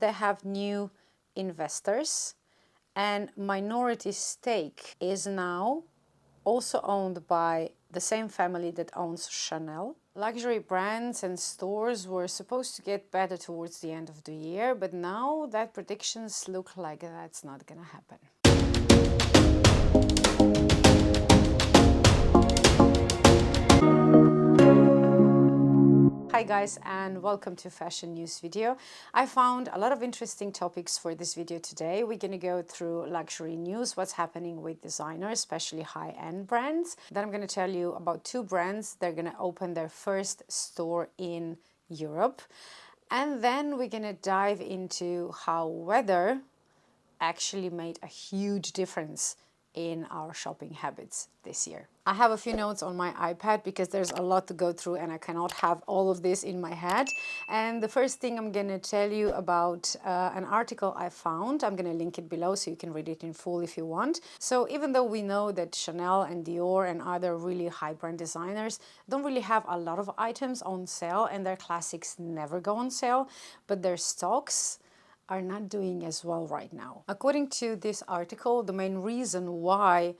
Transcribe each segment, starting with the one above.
They have new investors, and minority stake is now also owned by the same family that owns Chanel. Luxury brands and stores were supposed to get better towards the end of the year, but now that predictions look like that's not gonna happen. Hi guys, and welcome to fashion news video. I found a lot of interesting topics for this video today. We're going to go through luxury news, what's happening with designers, especially high-end brands. Then I'm going to tell you about two brands. They're going to open their first store in Europe. And then we're going to dive into how weather actually made a huge difference in our shopping habits this year. I have a few notes on my iPad because there's a lot to go through and I cannot have all of this in my head. And the first thing I'm going to tell you about an article I found. I'm going to link it below so you can read it in full if you want. So even though we know that Chanel and Dior and other really high brand designers don't really have a lot of items on sale and their classics never go on sale, but their stocks are not doing as well right now. According to this article, the main reason why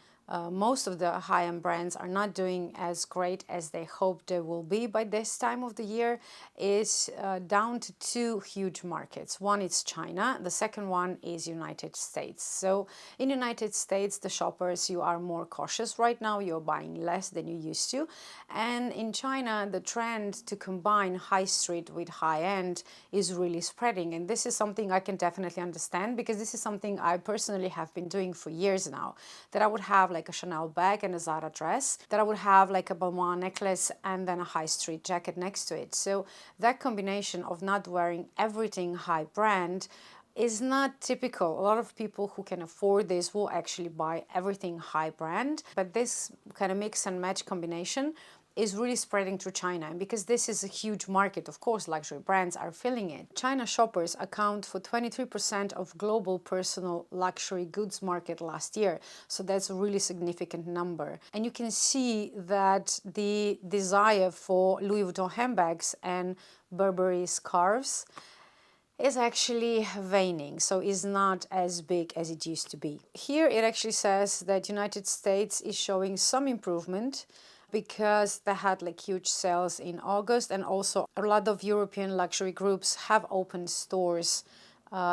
most of the high-end brands are not doing as great as they hoped they will be by this time of the year is down to two huge markets. One is China, the second one is United States. So in United States, the shoppers, you are more cautious right now, you're buying less than you used to. And in China, the trend to combine high street with high-end is really spreading. And this is something I can definitely understand because this is something I personally have been doing for years now, that I would have like a Chanel bag and a Zara dress, that I would have like a Balmain necklace and then a high street jacket next to it. So that combination of not wearing everything high brand is not typical. A lot of people who can afford this will actually buy everything high brand, but this kind of mix and match combination is really spreading through China. And because this is a huge market, of course, luxury brands are filling it. China shoppers account for 23% of global personal luxury goods market last year. So that's a really significant number. And you can see that the desire for Louis Vuitton handbags and Burberry scarves is actually waning, so is not as big as it used to be. Here it actually says that United States is showing some improvement because they had like huge sales in August, and also a lot of European luxury groups have opened stores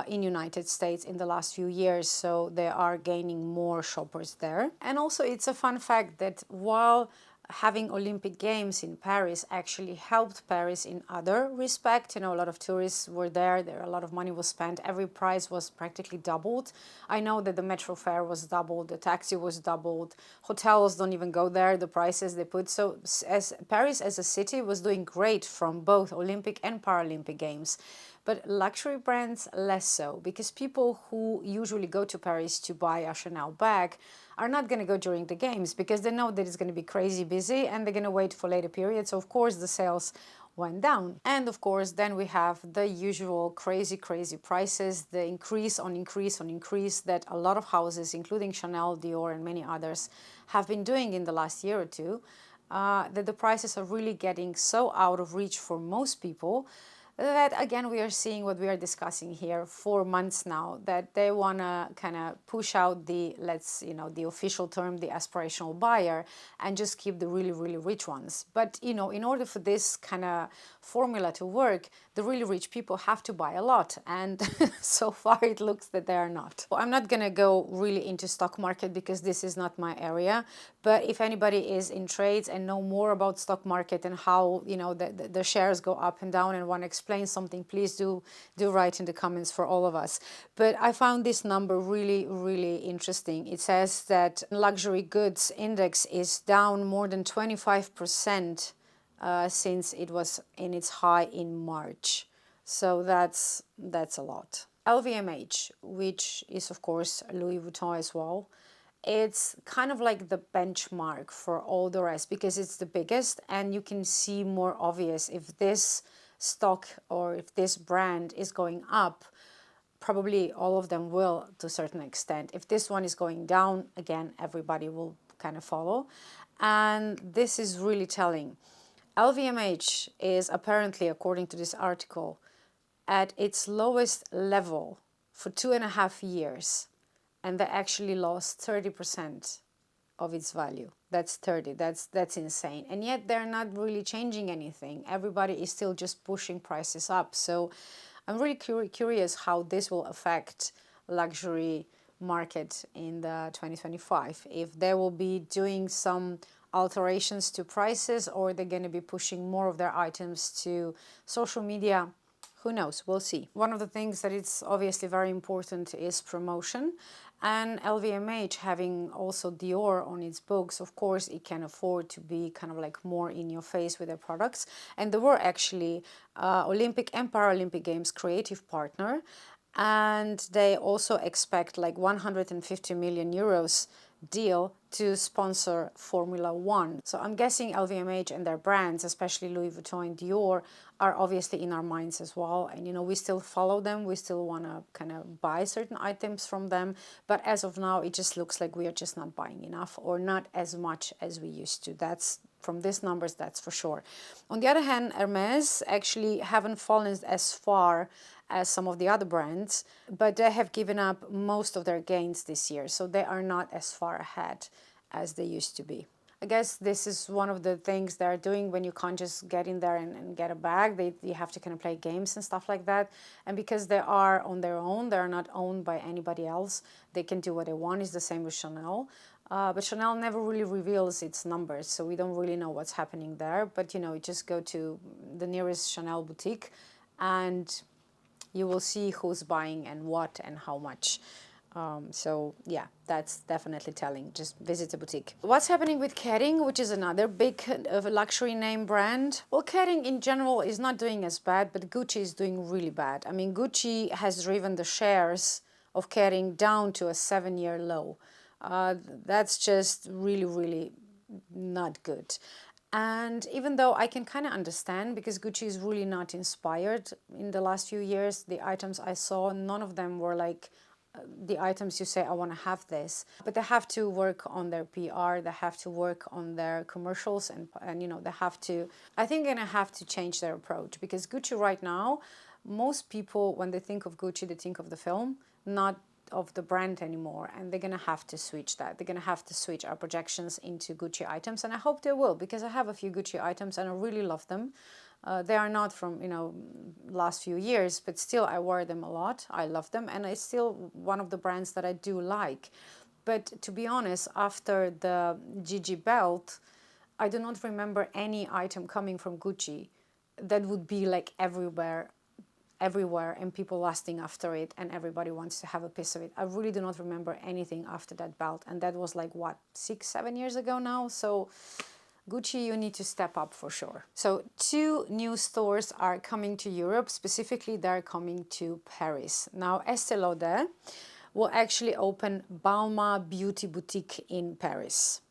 in United States in the last few years, so they are gaining more shoppers there. And also it's a fun fact that while having Olympic Games in Paris actually helped Paris in other respect. You know, a lot of tourists were there, a lot of money was spent, every price was practically doubled. I know that the metro fare was doubled, the taxi was doubled, hotels don't even go there, the prices they put. So as Paris as a city was doing great from both Olympic and Paralympic Games. But luxury brands less so, because people who usually go to Paris to buy a Chanel bag are not going to go during the games because they know that it's going to be crazy busy and they're going to wait for later periods. So of course the sales went down. And of course then we have the usual crazy prices, the increase on increase that a lot of houses, including Chanel, Dior and many others, have been doing in the last year or two, that the prices are really getting so out of reach for most people that again we are seeing what we are discussing here for months now, that they want to kind of push out the, the official term, the aspirational buyer, and just keep the really rich ones. But in order for this kind of formula to work, the really rich people have to buy a lot, and so far it looks that they are not. I'm not gonna go really into stock market because this is not my area, but if anybody is in trades and know more about stock market and how the shares go up and down and want to explain something, please do write in the comments for all of us. But I found this number really interesting. It says that luxury goods index is down more than 25% since it was in its high in March. So that's a lot. LVMH, which is of course Louis Vuitton as well, it's kind of like the benchmark for all the rest because it's the biggest and you can see more obvious if this stock or if this brand is going up, probably all of them will to a certain extent. If this one is going down, again, everybody will kind of follow. And this is really telling. LVMH is apparently, according to this article, at its lowest level for 2.5 years, and they actually lost 30% of its value. That's 30. That's insane. And yet they're not really changing anything. Everybody is still just pushing prices up. So I'm really curious how this will affect luxury market in the 2025. If they will be doing some alterations to prices, or they're going to be pushing more of their items to social media. Who knows? We'll see. One of the things that it's obviously very important is promotion. And LVMH having also Dior on its books, of course, it can afford to be kind of like more in your face with their products. And they were actually Olympic and Paralympic Games creative partner. And they also expect like 150 million euros deal to sponsor Formula One. So I'm guessing LVMH and their brands, especially Louis Vuitton and Dior, are obviously in our minds as well. And, you know, we still follow them. We still want to kind of buy certain items from them. But as of now, it just looks like we are just not buying enough, or not as much as we used to. That's from these numbers, that's for sure. On the other hand, Hermes actually haven't fallen as far as some of the other brands, but they have given up most of their gains this year. So they are not as far ahead as they used to be. I guess this is one of the things they're doing when you can't just get in there and get a bag. You have to kind of play games and stuff like that. And because they are on their own, they're not owned by anybody else, they can do what they want. It's the same with Chanel. But Chanel never really reveals its numbers, so we don't really know what's happening there. But, you know, you just go to the nearest Chanel boutique and you will see who's buying and what and how much. So yeah, that's definitely telling. Just visit a boutique. What's happening with Kering, which is another big luxury name brand? Well, Kering in general is not doing as bad, but Gucci is doing really bad. I mean, Gucci has driven the shares of Kering down to a 7-year low. That's just really, really not good. And even though I can kind of understand, because Gucci is really not inspired in the last few years, the items I saw, none of them were like the items you say, I want to have this. But they have to work on their PR, they have to work on their commercials, and you know, they have to, I think they're going to have to change their approach, because Gucci right now, most people, when they think of Gucci, they think of the film, not of the brand anymore, and they're gonna have to switch that. They're gonna have to switch our projections into Gucci items, and I hope they will, because I have a few Gucci items and I really love them. They are not from, you know, last few years, but still I wear them a lot. I love them, and it's still one of the brands that I do like. But to be honest, after the Gigi belt, I do not remember any item coming from Gucci that would be like everywhere and people lasting after it, and everybody wants to have a piece of it. I really do not remember anything after that belt, and that was like what, 6-7 years ago now. So Gucci, you need to step up for sure. So 2 new stores are coming to Europe. Specifically, they're coming to Paris. Now Estée Lauder will actually open Balmain Beauty Boutique in Paris.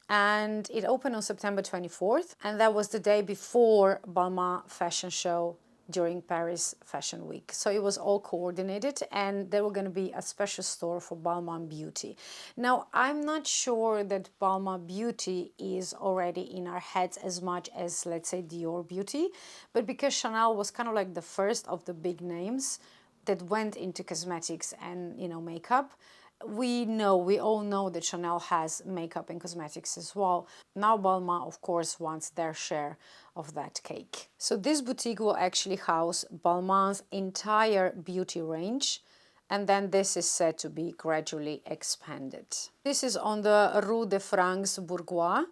And it opened on September 24th, and that was the day before Balmain fashion show during Paris Fashion Week. So it was all coordinated, and there were going to be a special store for Balmain Beauty. Now, I'm not sure that Balmain Beauty is already in our heads as much as, let's say, Dior Beauty, but because Chanel was kind of like the first of the big names that went into cosmetics and, you know, makeup, we all know that Chanel has makeup and cosmetics as well. Now Balmain, of course, wants their share of that cake. So this boutique will actually house Balmain's entire beauty range, and then this is said to be gradually expanded. This is on the Rue de France Bourgois,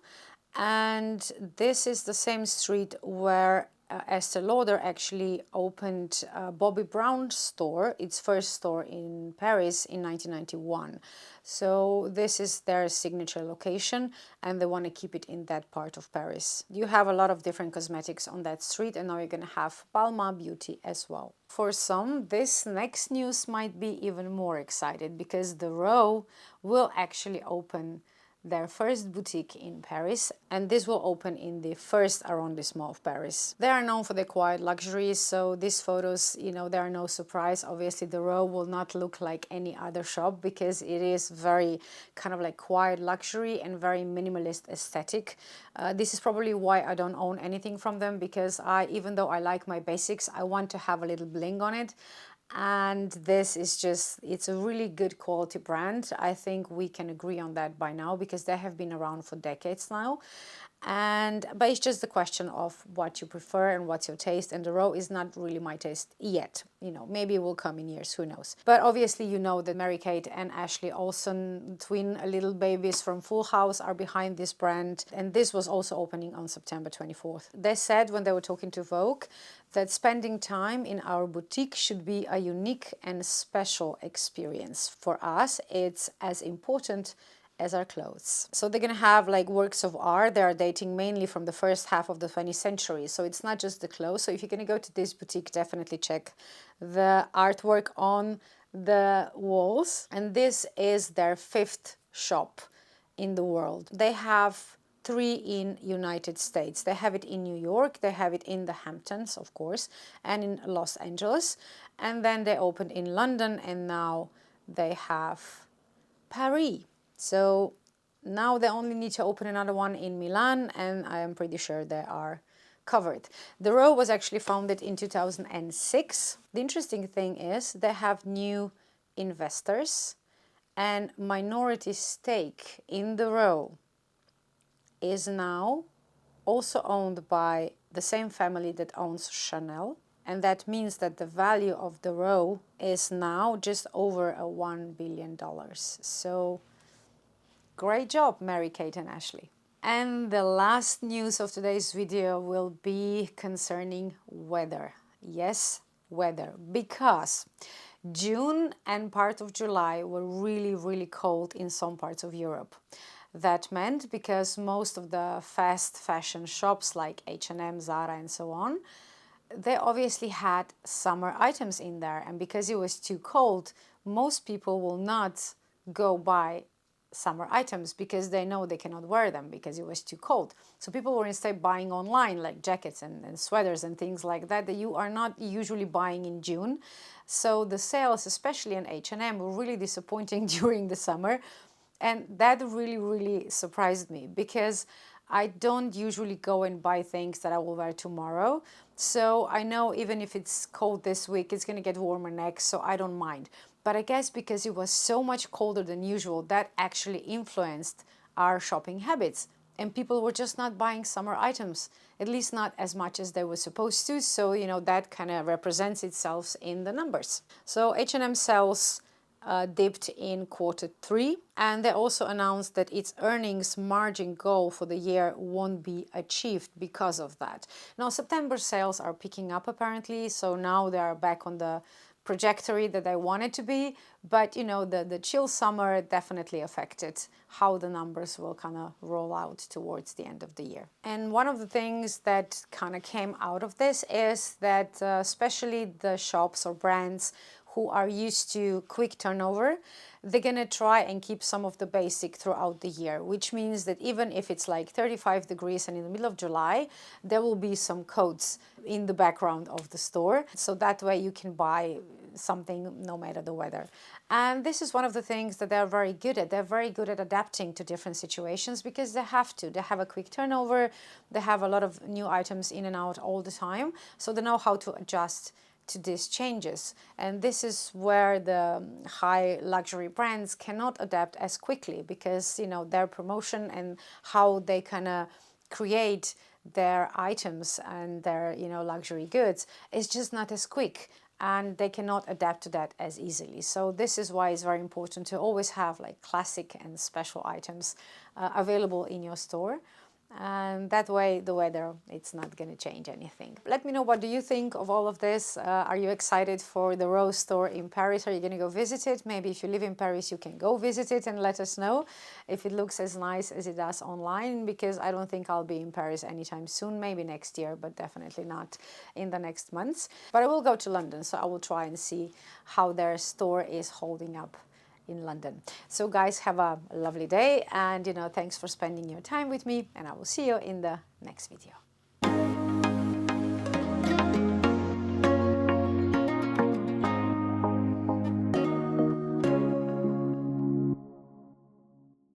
and this is the same street where Estée Lauder actually opened Bobbi Brown's store, its first store in Paris in 1991. So this is their signature location, and they want to keep it in that part of Paris. You have a lot of different cosmetics on that street, and now you're going to have Balmain Beauty as well. For some, this next news might be even more excited, because the Row will actually open their first boutique in Paris, and this will open in the first arrondissement of Paris. They are known for their quiet luxuries, so these photos, they are no surprise. Obviously, the row will not look like any other shop because it is very kind of like quiet luxury and very minimalist aesthetic. This is probably why I don't own anything from them, because even though I like my basics, I want to have a little bling on it. And this is just, it's a really good quality brand. I think we can agree on that by now because they have been around for decades now. But it's just the question of what you prefer and what's your taste, and the row is not really my taste yet. Maybe it will come in years, who knows. But obviously that Mary-Kate and Ashley Olsen, twin little babies from Full House, are behind this brand, and this was also opening on September 24th. They said when they were talking to Vogue that spending time in our boutique should be a unique and special experience. For us, it's as important as our clothes. So they're going to have like works of art. They are dating mainly from the first half of the 20th century. So it's not just the clothes. So if you're going to go to this boutique, definitely check the artwork on the walls. And this is their 5th shop in the world. They have 3 in United States. They have it in New York, they have it in the Hamptons, of course, and in Los Angeles. And then they opened in London, and now they have Paris. So now they only need to open another one in Milan, and I am pretty sure they are covered. The row was actually founded in 2006. The interesting thing is they have new investors, and minority stake in the row is now also owned by the same family that owns Chanel. And that means that the value of the row is now just over $1 billion. So great job, Mary-Kate and Ashley. And the last news of today's video will be concerning weather. Yes, weather. Because June and part of July were really, really cold in some parts of Europe. That meant because most of the fast fashion shops like H&M, Zara and so on, they obviously had summer items in there. And because it was too cold, most people will not go buy summer items because they know they cannot wear them because it was too cold. So people were instead buying online, like jackets and sweaters and things like that you are not usually buying in June. So the sales, especially in H&M, were really disappointing during the summer. And that really, really surprised me because I don't usually go and buy things that I will wear tomorrow. So I know even if it's cold this week, it's going to get warmer next, so I don't mind. But I guess because it was so much colder than usual, that actually influenced our shopping habits. And people were just not buying summer items, at least not as much as they were supposed to. So, that kind of represents itself in the numbers. So H&M sales dipped in Q3, and they also announced that its earnings margin goal for the year won't be achieved because of that. Now, September sales are picking up apparently, so now they are back on the trajectory that they wanted to be, but the chill summer definitely affected how the numbers will kind of roll out towards the end of the year. And one of the things that kind of came out of this is that especially the shops or brands who are used to quick turnover, they're going to try and keep some of the basic throughout the year, which means that even if it's like 35 degrees and in the middle of July, there will be some coats in the background of the store. So that way you can buy something no matter the weather. And this is one of the things that they're very good at. They're very good at adapting to different situations because they have to. They have a quick turnover. They have a lot of new items in and out all the time. So they know how to adjust to these changes, and this is where the high luxury brands cannot adapt as quickly because their promotion and how they kind of create their items and their luxury goods is just not as quick, and they cannot adapt to that as easily. So this is why it's very important to always have like classic and special items available in your store. And that way the weather, it's not going to change anything. Let me know, what do you think of all of this? Are you excited for the Rose store in Paris? Are you going to go visit it? Maybe if you live in Paris, you can go visit it and let us know if it looks as nice as it does online, because I don't think I'll be in Paris anytime soon, maybe next year, but definitely not in the next months. But I will go to London, so I will try and see how their store is holding up in London. So guys, have a lovely day, and thanks for spending your time with me, and I will see you in the next video.